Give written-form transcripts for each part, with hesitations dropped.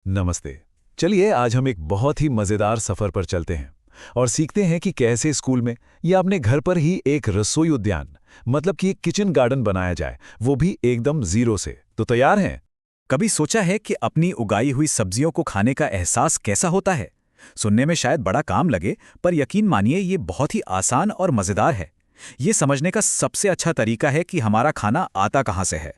नमस्ते। चलिए आज हम एक बहुत ही मज़ेदार सफ़र पर चलते हैं और सीखते हैं कि कैसे स्कूल में या अपने घर पर ही एक रसोई उद्यान मतलब कि एक किचन गार्डन बनाया जाए, वो भी एकदम ज़ीरो से। तो तैयार हैं? कभी सोचा है कि अपनी उगाई हुई सब्जियों को खाने का एहसास कैसा होता है? सुनने में शायद बड़ा काम लगे, पर यकीन मानिए ये बहुत ही आसान और मज़ेदार है। ये समझने का सबसे अच्छा तरीका है कि हमारा खाना आता कहाँ से है।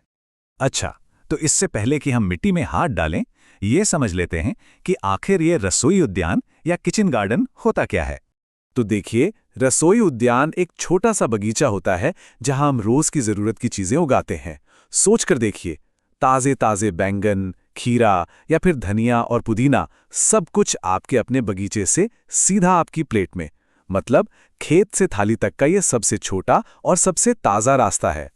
अच्छा, तो इससे पहले कि हम मिट्टी में हाथ डालें, ये समझ लेते हैं कि आखिर ये रसोई उद्यान या किचन गार्डन होता क्या है। तो देखिए, रसोई उद्यान एक छोटा सा बगीचा होता है जहां हम रोज की जरूरत की चीजें उगाते हैं। सोच कर देखिए, ताजे ताजे बैंगन, खीरा या फिर धनिया और पुदीना, सब कुछ आपके अपने बगीचे से सीधा आपकी प्लेट में। मतलब खेत से थाली तक का ये सबसे छोटा और सबसे ताजा रास्ता है।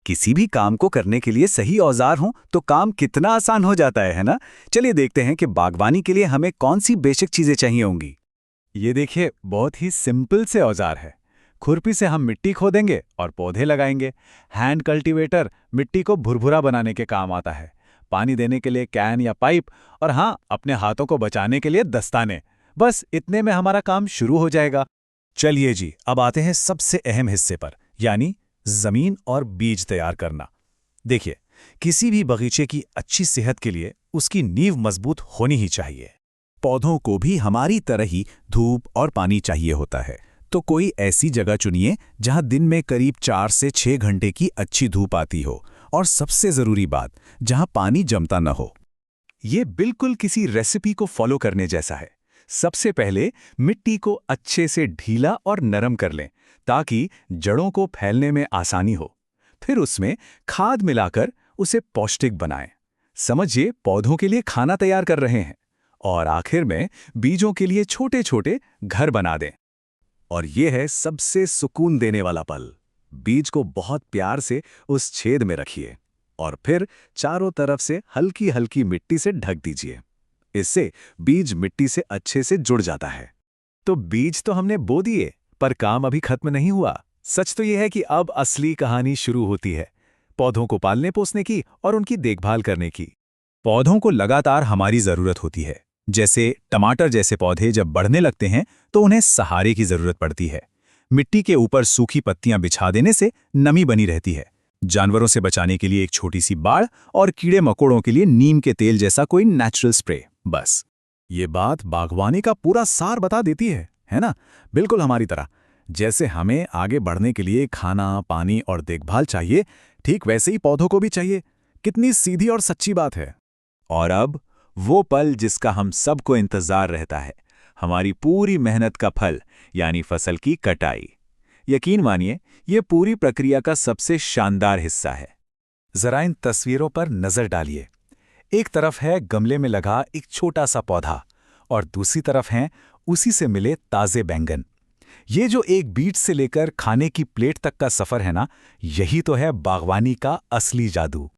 किसी भी काम को करने के लिए सही औजार हों तो काम कितना आसान हो जाता है ना? चलिए देखते हैं कि बागवानी के लिए हमें कौन सी बेसिक चीज़ें चाहिए होंगी। ये देखिए, बहुत ही सिंपल से औजार है। खुरपी से हम मिट्टी खोदेंगे और पौधे लगाएंगे। हैंड कल्टीवेटर मिट्टी को भुरभुरा बनाने के काम आता है। पानी देने के लिए कैन या पाइप, और हाँ, अपने हाथों को बचाने के लिए दस्ताने। बस इतने में हमारा काम शुरू हो जाएगा। चलिए जी, अब आते हैं सबसे अहम हिस्से पर, यानी जमीन और बीज तैयार करना। देखिए, किसी भी बगीचे की अच्छी सेहत के लिए उसकी नींव मजबूत होनी ही चाहिए। पौधों को भी हमारी तरह ही धूप और पानी चाहिए होता है। तो कोई ऐसी जगह चुनिए जहां दिन में करीब 4 से 6 घंटे की अच्छी धूप आती हो, और सबसे जरूरी बात, जहां पानी जमता न हो। ये बिल्कुल किसी रेसिपी को फॉलो करने जैसा है। सबसे पहले मिट्टी को अच्छे से ढीला और नरम कर लें ताकि जड़ों को फैलने में आसानी हो। फिर उसमें खाद मिलाकर उसे पौष्टिक बनाएं। समझिए, पौधों के लिए खाना तैयार कर रहे हैं। और आखिर में बीजों के लिए छोटे छोटे घर बना दें। और ये है सबसे सुकून देने वाला पल। बीज को बहुत प्यार से उस छेद में रखिए और फिर चारों तरफ से हल्की हल्की मिट्टी से ढक दीजिए। इससे बीज मिट्टी से अच्छे से जुड़ जाता है। तो बीज तो हमने बो दिए, पर काम अभी खत्म नहीं हुआ। सच तो यह है कि अब असली कहानी शुरू होती है, पौधों को पालने पोसने की और उनकी देखभाल करने की। पौधों को लगातार हमारी जरूरत होती है। जैसे टमाटर जैसे पौधे जब बढ़ने लगते हैं तो उन्हें सहारे की जरूरत पड़ती है। मिट्टी के ऊपर सूखी पत्तियां बिछा देने से नमी बनी रहती है। जानवरों से बचाने के लिए एक छोटी सी बाड़, और कीड़े मकोड़ों के लिए नीम के तेल जैसा कोई नेचुरल स्प्रे। बस ये बात बागवानी का पूरा सार बता देती है ना? बिल्कुल हमारी तरह। जैसे हमें आगे बढ़ने के लिए खाना, पानी और देखभाल चाहिए, ठीक वैसे ही पौधों को भी चाहिए। कितनी सीधी और सच्ची बात है। और अब वो पल जिसका हम सबको इंतजार रहता है, हमारी पूरी मेहनत का फल, यानी फसल की कटाई। यकीन मानिए, ये पूरी प्रक्रिया का सबसे शानदार हिस्सा है। जरा इन तस्वीरों पर नजर डालिए। एक तरफ है गमले में लगा एक छोटा सा पौधा, और दूसरी तरफ हैं उसी से मिले ताजे बैंगन। ये जो एक बीज से लेकर खाने की प्लेट तक का सफर है ना, यही तो है बागवानी का असली जादू।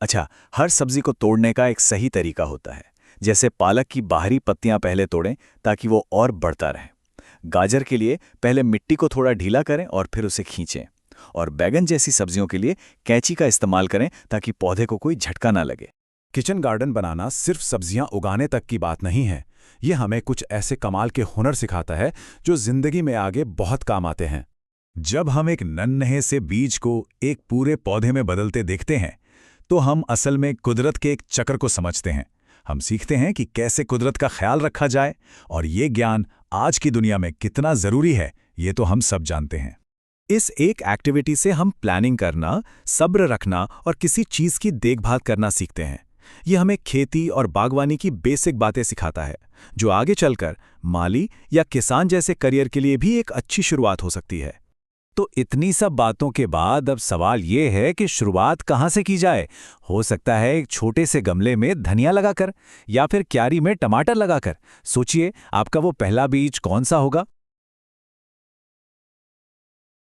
अच्छा, हर सब्जी को तोड़ने का एक सही तरीका होता है। जैसे पालक की बाहरी पत्तियां पहले तोड़ें ताकि वो और बढ़ता रहे। गाजर के लिए पहले मिट्टी को थोड़ा ढीला करें और फिर उसे खींचें। और बैगन जैसी सब्जियों के लिए कैंची का इस्तेमाल करें ताकि पौधे को कोई झटका ना लगे। किचन गार्डन बनाना सिर्फ सब्जियां उगाने तक की बात नहीं है। ये हमें कुछ ऐसे कमाल के हुनर सिखाता है जो जिंदगी में आगे बहुत काम आते हैं। जब हम एक नन्हे से बीज को एक पूरे पौधे में बदलते देखते हैं, तो हम असल में कुदरत के एक चक्र को समझते हैं। हम सीखते हैं कि कैसे कुदरत का ख्याल रखा जाए, और ये ज्ञान आज की दुनिया में कितना जरूरी है, ये तो हम सब जानते हैं। इस एक एक्टिविटी से हम प्लानिंग करना, सब्र रखना और किसी चीज की देखभाल करना सीखते हैं। ये हमें खेती और बागवानी की बेसिक बातें सिखाता है, जो आगे चलकर माली या किसान जैसे करियर के लिए भी एक अच्छी शुरुआत हो सकती है। तो इतनी सब बातों के बाद अब सवाल ये है कि शुरुआत कहाँ से की जाए? हो सकता है एक छोटे से गमले में धनिया लगाकर, या फिर क्यारी में टमाटर लगाकर। सोचिए, आपका वो पहला बीज कौन सा होगा?